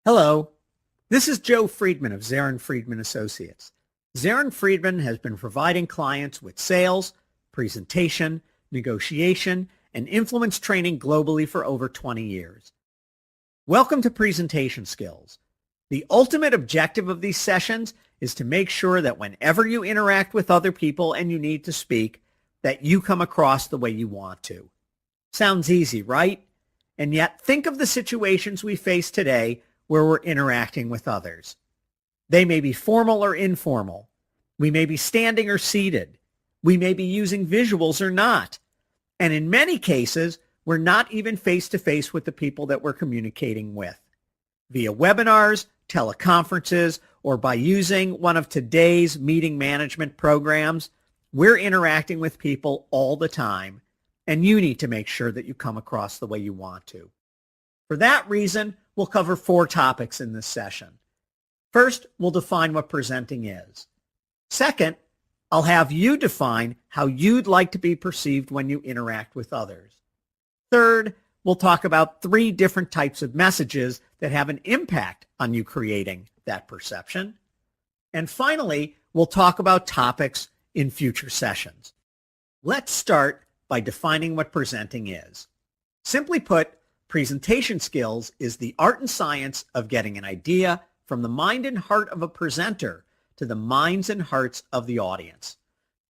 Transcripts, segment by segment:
Hello, this is Joe Friedman of Zehren-Friedman Associates. Zehren-Friedman has been providing clients with sales, presentation, negotiation, and influence training globally for over 20 years. Welcome to Presentation Skills. The ultimate objective of these sessions is to make sure that whenever you interact with other people and you need to speak, that you come across the way you want to. Sounds easy, right? And yet think of the situations we face today where we're interacting with others. They may be formal or informal. We may be standing or seated. We may be using visuals or not. And in many cases, we're not even face-to-face with the people that we're communicating with. Via webinars, teleconferences, or by using one of today's meeting management programs, we're interacting with people all the time, and you need to make sure that you come across the way you want to. For that reason, we'll cover 4 topics in this session. First, we'll define what presenting is. Second, I'll have you define how you'd like to be perceived when you interact with others. Third, we'll talk about 3 different types of messages that have an impact on you creating that perception. And finally, we'll talk about topics in future sessions. Let's start by defining what presenting is. Simply put, presentation skills is the art and science of getting an idea from the mind and heart of a presenter to the minds and hearts of the audience.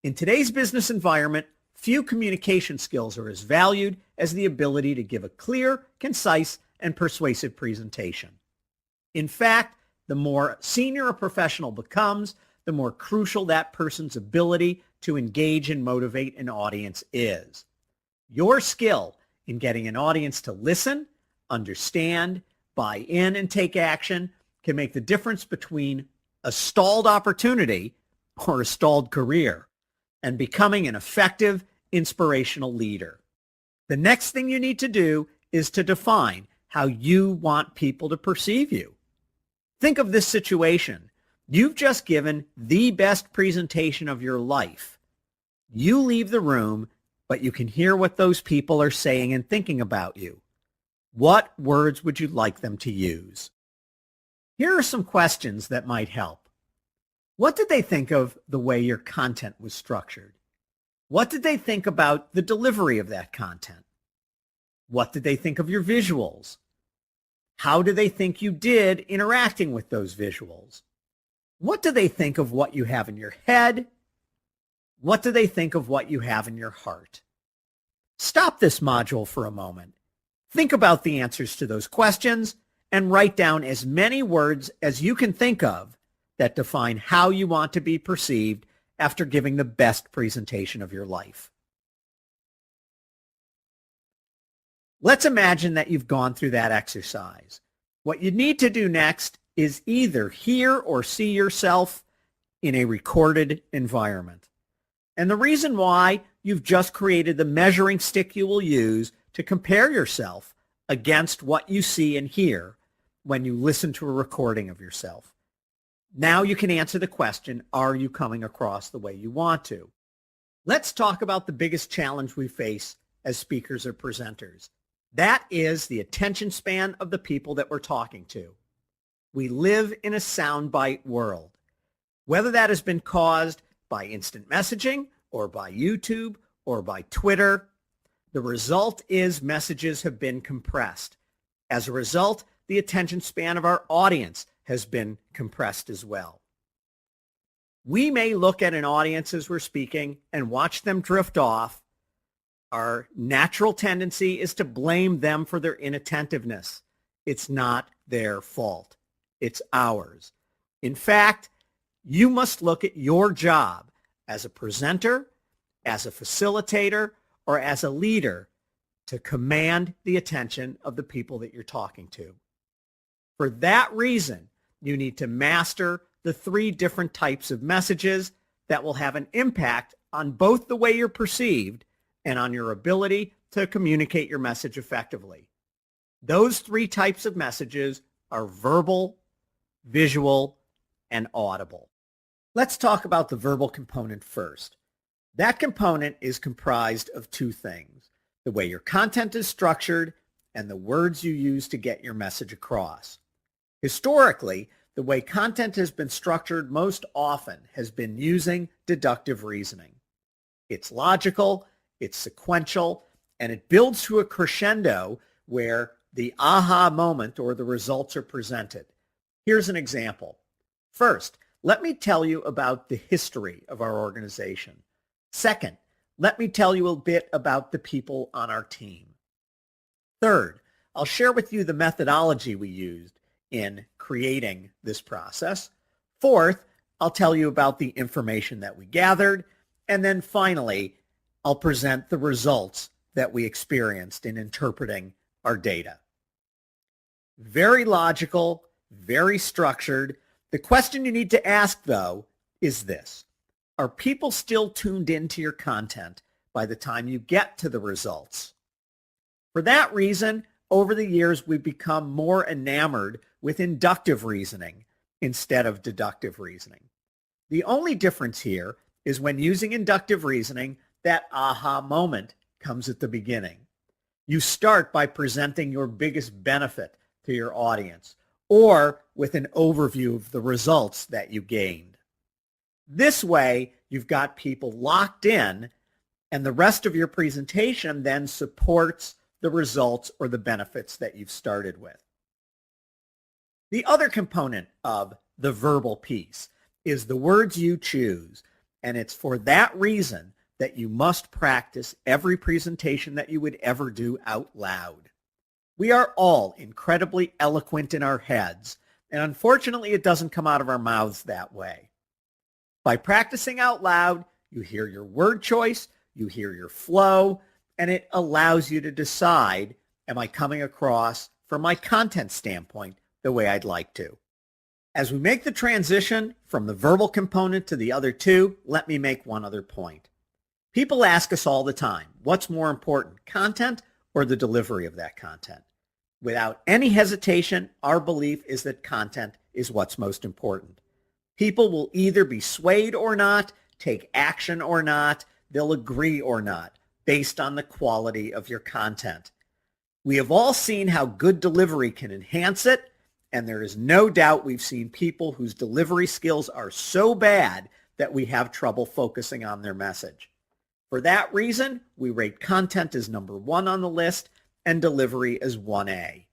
In today's business environment, few communication skills are as valued as the ability to give a clear, concise, and persuasive presentation. In fact, the more senior a professional becomes, the more crucial that person's ability to engage and motivate an audience is. Your skill in getting an audience to listen, understand, buy in, and take action can make the difference between a stalled opportunity or a stalled career and becoming an effective, inspirational leader. The next thing you need to do is to define how you want people to perceive you. Think of this situation. You've just given the best presentation of your life. You leave the room, but you can hear what those people are saying and thinking about you. What words would you like them to use? Here are some questions that might help. What did they think of the way your content was structured? What did they think about the delivery of that content? What did they think of your visuals? How do they think you did interacting with those visuals? What do they think of what you have in your head? What do they think of what you have in your heart? Stop this module for a moment. Think about the answers to those questions and write down as many words as you can think of that define how you want to be perceived after giving the best presentation of your life. Let's imagine that you've gone through that exercise. What you need to do next is either hear or see yourself in a recorded environment. And the reason why, you've just created the measuring stick you will use to compare yourself against what you see and hear when you listen to a recording of yourself. Now you can answer the question, are you coming across the way you want to? Let's talk about the biggest challenge we face as speakers or presenters. That is the attention span of the people that we're talking to. We live in a soundbite world. Whether that has been caused by instant messaging or by YouTube or by Twitter, the result is messages have been compressed. As a result, the attention span of our audience has been compressed as well. We may look at an audience as we're speaking and watch them drift off. Our natural tendency is to blame them for their inattentiveness. It's not their fault. It's ours. In fact, you must look at your job as a presenter, as a facilitator, or as a leader to command the attention of the people that you're talking to. For that reason, you need to master the 3 different types of messages that will have an impact on both the way you're perceived and on your ability to communicate your message effectively. Those 3 types of messages are verbal, visual, and audible. Let's talk about the verbal component first. That component is comprised of 2 things: the way your content is structured and the words you use to get your message across. Historically, the way content has been structured most often has been using deductive reasoning. It's logical, it's sequential, and it builds to a crescendo where the aha moment or the results are presented. Here's an example. First, let me tell you about the history of our organization. Second, let me tell you a bit about the people on our team. Third, I'll share with you the methodology we used in creating this process. Fourth, I'll tell you about the information that we gathered. And then finally, I'll present the results that we experienced in interpreting our data. Very logical, very structured. The question you need to ask, though, is this. Are people still tuned into your content by the time you get to the results? For that reason, over the years, we've become more enamored with inductive reasoning instead of deductive reasoning. The only difference here is when using inductive reasoning, that aha moment comes at the beginning. You start by presenting your biggest benefit to your audience or with an overview of the results that you gained. This way, you've got people locked in, and the rest of your presentation then supports the results or the benefits that you've started with. The other component of the verbal piece is the words you choose, and it's for that reason that you must practice every presentation that you would ever do out loud. We are all incredibly eloquent in our heads, and unfortunately it doesn't come out of our mouths that way. By practicing out loud, you hear your word choice, you hear your flow, and it allows you to decide, am I coming across from my content standpoint the way I'd like to? As we make the transition from the verbal component to the other two, let me make one other point. People ask us all the time, what's more important, content or the delivery of that content? Without any hesitation, our belief is that content is what's most important. People will either be swayed or not, take action or not, they'll agree or not, based on the quality of your content. We have all seen how good delivery can enhance it, and there is no doubt we've seen people whose delivery skills are so bad that we have trouble focusing on their message. For that reason, we rate content as number 1 on the list and delivery as 1A.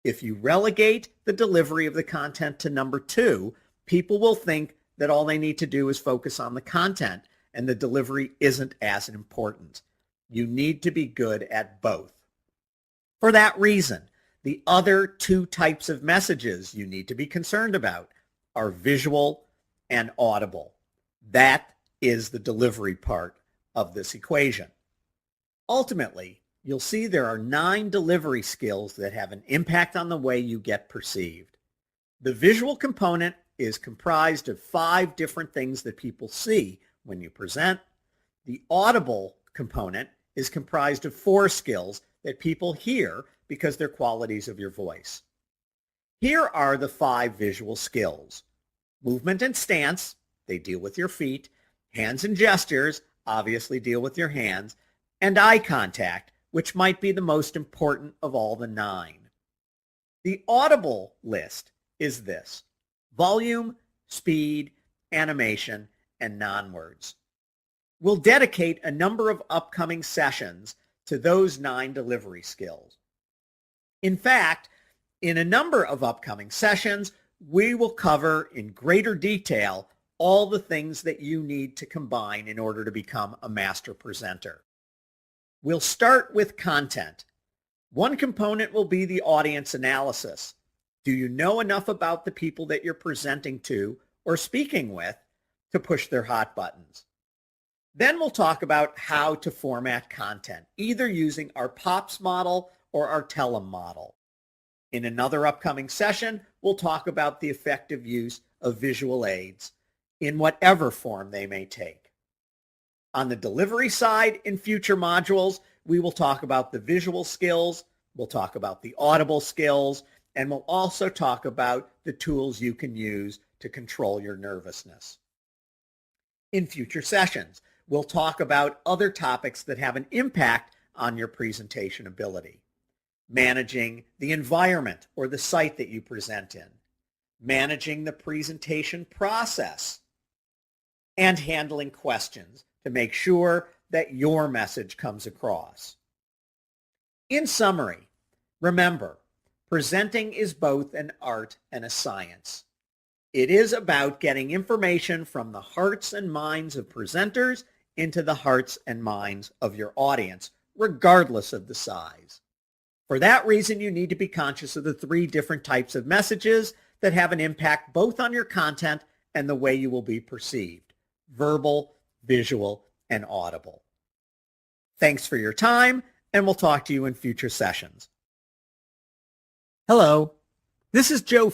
If you relegate the delivery of the content to number 2, people will think that all they need to do is focus on the content and the delivery isn't as important. You need to be good at both. For that reason, the other 2 types of messages you need to be concerned about are visual and audible. That is the delivery part of this equation. Ultimately, you'll see there are 9 delivery skills that have an impact on the way you get perceived. The visual component is comprised of 5 different things that people see when you present. The audible component is comprised of 4 skills that people hear because they're qualities of your voice. Here are the 5 visual skills. Movement and stance, they deal with your feet. Hands and gestures, obviously deal with your hands. And eye contact, which might be the most important of all the 9. The audible list is this: volume, speed, animation, and non-words. We'll dedicate a number of upcoming sessions to those 9 delivery skills. In fact, in a number of upcoming sessions, we will cover in greater detail all the things that you need to combine in order to become a master presenter. We'll start with content. One component will be the audience analysis. Do you know enough about the people that you're presenting to or speaking with to push their hot buttons? Then we'll talk about how to format content, either using our POPs model or our Tellem model. In another upcoming session, we'll talk about the effective use of visual aids in whatever form they may take. On the delivery side, in future modules, we will talk about the visual skills, we'll talk about the audible skills, and we'll also talk about the tools you can use to control your nervousness. In future sessions, we'll talk about other topics that have an impact on your presentation ability. Managing the environment or the site that you present in, managing the presentation process, and handling questions to make sure that your message comes across. In summary, remember, presenting is both an art and a science. It is about getting information from the hearts and minds of presenters into the hearts and minds of your audience, regardless of the size. For that reason, you need to be conscious of the 3 different types of messages that have an impact both on your content and the way you will be perceived: verbal, visual, and audible. Thanks for your time, and we'll talk to you in future sessions. Hello, this is Joe